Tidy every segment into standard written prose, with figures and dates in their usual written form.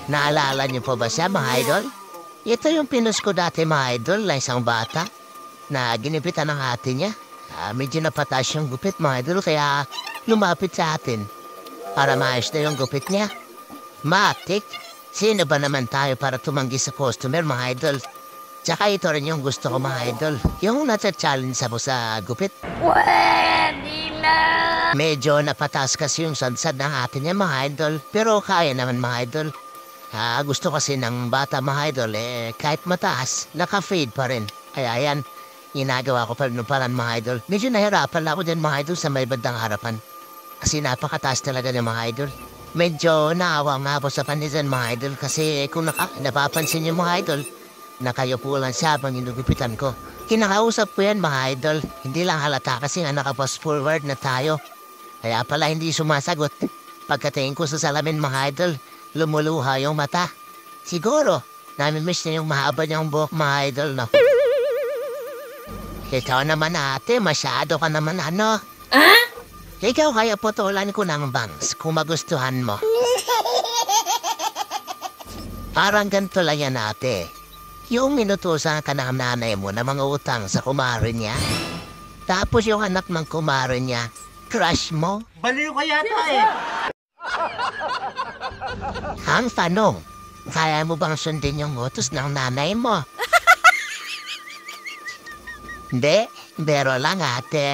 Naalala niyo po ba siya, mga idol? Ito yung pinos ko dati, mga idol, na isang bata na ginipitan ng ate niya. Medyo napatas yung gupit, mga idol, kaya lumapit sa atin para maayos na yung gupit niya. Matik, sino ba naman tayo para tumanggi sa customer, mga idol? Tsaka ito rin yung gusto ko, mga idol. Yung nasa-challenge ako sa gupit. Pwede na! Medyo napatas kasi yung sadsad ng ate niya, mga idol. Pero kaya naman, mga idol. Gusto kasi ng bata, mga idol, kahit mataas, naka-fade pa rin. Kaya yan, ginagawa ko pa rin parang, mga idol. Medyo nahirapan lang ako dyan, mga idol, sa may bandang harapan. Kasi napakataas talaga ng mga idol. Medyo naawa nga ako sa panizan, mga idol, kasi kung napapansin niyo, mga idol, na kayo po lang siya habang inugupitan ko. Kinakausap ko yan, mga idol. Hindi lang halata kasi nga nakapost forward na tayo. Kaya pala hindi sumasagot. Pagkatingin ko sa salamin, mga idol, lumuluha yung mata. Siguro, namimiss niya yung mahaba niyang buhok, mga idol, no? Ikaw naman, ate, masyado ka naman, ano? Ikaw kaya putulan ko ng bangs kung magustuhan mo. Parang ganito lang yan, ate. Yung minutusan ka ng nanay mo na mga utang sa kumare niya. Tapos yung anak ng kumare niya, crush mo. Baliw ka yata eh. Ang tanong, kaya mo bang sundin yung utos ng nanay mo? Hindi, bero lang, ate.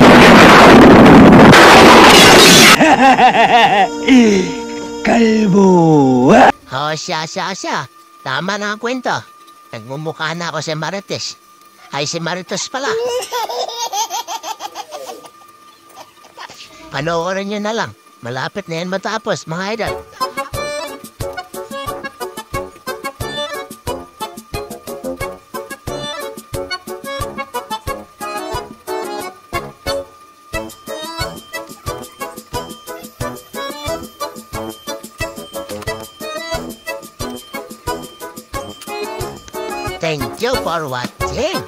Kalbo. Siya. Tama na ang kwento. Nagmumukha na ako si Marites. Ay, si Marites pala. Panoorin nyo na lang. Malapit na yan matapos, mga idol. Thank you for watching.